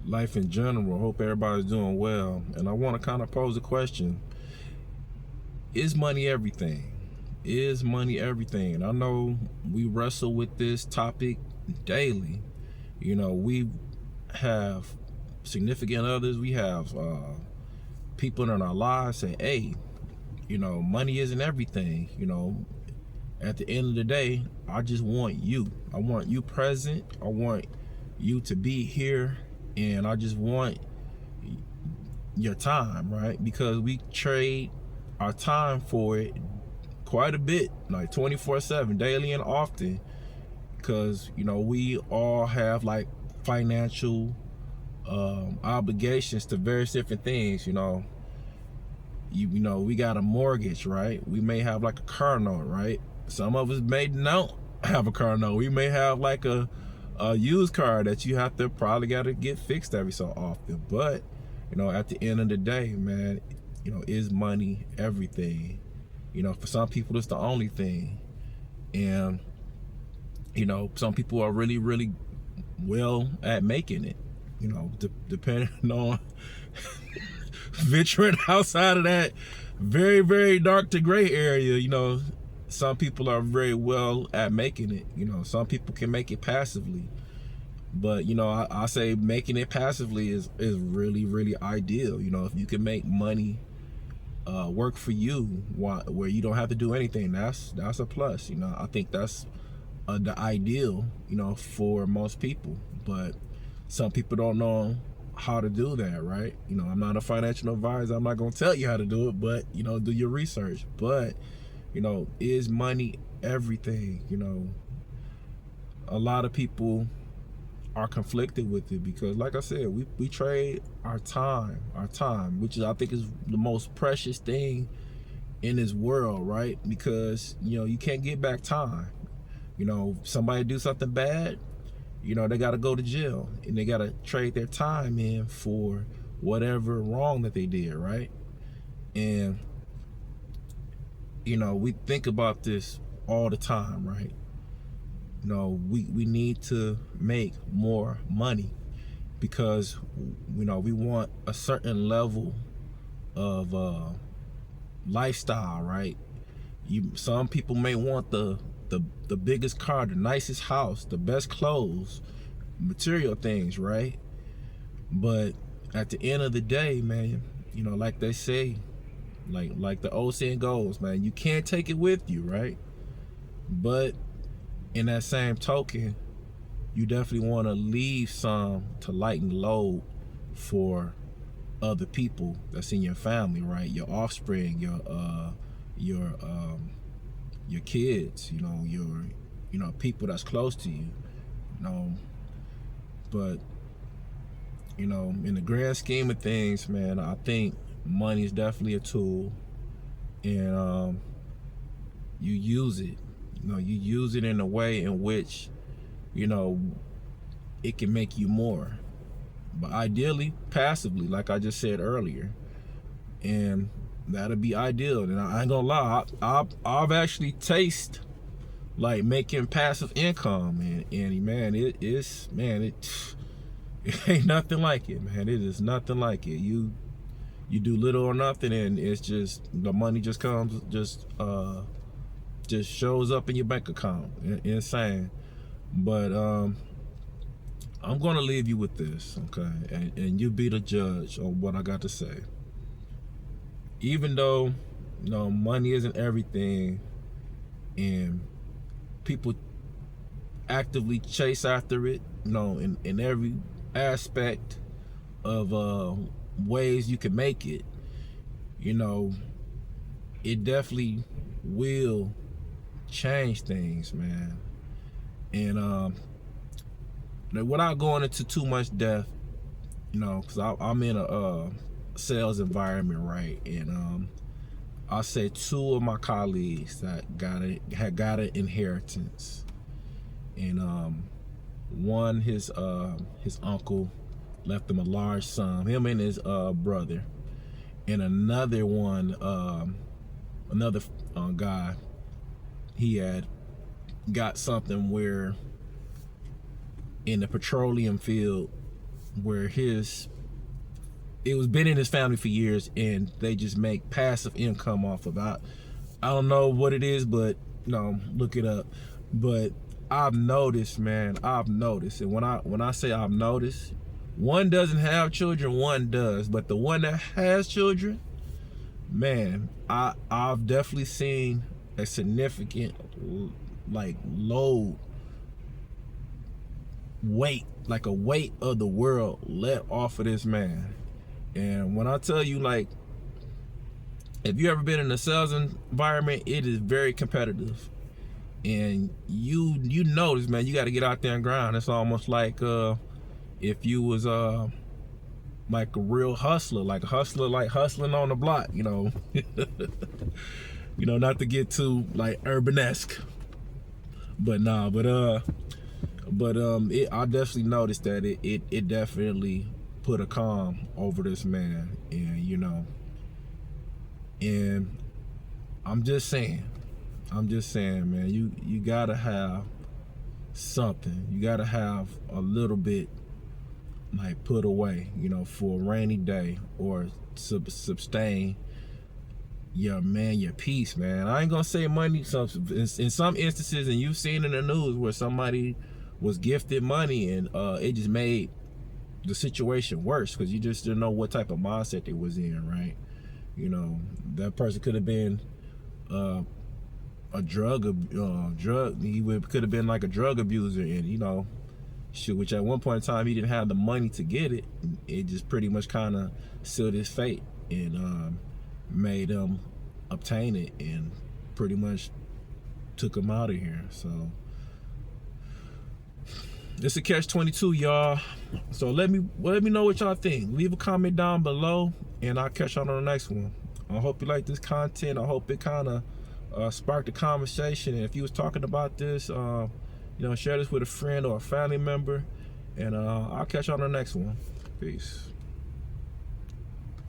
life in general. Hope everybody's doing well. And I want to kind of pose a question. Is money everything? Is money everything? And I know we wrestle with this topic daily. We have significant others. We have people in our lives say, hey, money isn't everything. At the end of the day, I just want you. I want you present. I want you to be here. And I just want your time, right? Because we trade our time for it quite a bit, like 24/7, daily and often. Because, we all have like financial obligations to various different things. We got a mortgage, right? We may have like a car note, right? Some of us may not have a car note. We may have like a used car that you have to probably got to get fixed every so often. But at the end of the day, man, is money everything? For some people it's the only thing. And some people are really, really well at making it, depending on venturing outside of that very, very dark to gray area. Some people are very well at making it. Some people can make it passively. But I say making it passively is really, really ideal. If you can make money work for you where you don't have to do anything, that's a plus. I think that's the ideal, for most people. But some people don't know how to do that, right? I'm not a financial advisor. I'm not gonna tell you how to do it, but do your research. But is money everything? A lot of people are conflicted with it because, like I said, we trade our time, which I think is the most precious thing in this world, right? Because you can't get back time. Somebody do something bad, they got to go to jail, and they got to trade their time in for whatever wrong that they did, right? And we think about this all the time, right? We need to make more money because we want a certain level of lifestyle, right? Some people may want the biggest car, the nicest house, the best clothes, material things, right? But at the end of the day, man, like they say, like the old saying goes, man, you can't take it with you, right? But in that same token, you definitely want to leave some to lighten the load for other people that's in your family, right? Your offspring, your kids, your people that's close to you, But in the grand scheme of things, man, I think money is definitely a tool, and you use it. You use it in a way in which, it can make you more. But ideally, passively, like I just said earlier. And that'll be ideal. And I ain't gonna lie, I've actually tasted like making passive income, and man, it ain't nothing like it, man. It is nothing like it. You do little or nothing, and it's just the money just comes, just shows up in your bank account. Insane. But I'm gonna leave you with this, okay? And you be the judge on what I got to say. Even though money isn't everything, and people actively chase after it, in every aspect of ways you can make it, it definitely will change things, man. And without going into too much depth, because I'm in a sales environment, right? And I say two of my colleagues that had got an inheritance, and one, his uncle left him a large sum, him and his brother, and another one, another guy, he had got something where in the petroleum field, where it was been in his family for years, and they just make passive income off of it. I don't know what it is, but look it up. But I've noticed, man. And when I say I've noticed, one doesn't have children, one does. But the one that has children, man, I've definitely seen a significant load weight, like a weight of the world let off of this man. And when I tell you, like, if you ever been in a sales environment, it is very competitive. And you notice, man, you got to get out there and grind. It's almost like if you was like a real hustler, like hustling on the block, not to get too like urban-esque, but I definitely noticed that it definitely put a calm over this man. And I'm just saying, man, you gotta have something. You gotta have a little bit like put away, for a rainy day, or sustain your peace, man. I ain't gonna say money. In some instances, and you've seen in the news where somebody was gifted money and it just made the situation worse because you just didn't know what type of mindset they was in, right? That person could have been a drug. He could have been like a drug abuser, and which at one point in time he didn't have the money to get it. It just pretty much kind of sealed his fate and made him obtain it, and pretty much took him out of here. So it's a catch-22, y'all. So let me know what y'all think. Leave a comment down below, and I'll catch y'all on the next one. I hope you like this content. I hope it kind of sparked a conversation. And if you was talking about this, share this with a friend or a family member. And I'll catch y'all on the next one. Peace.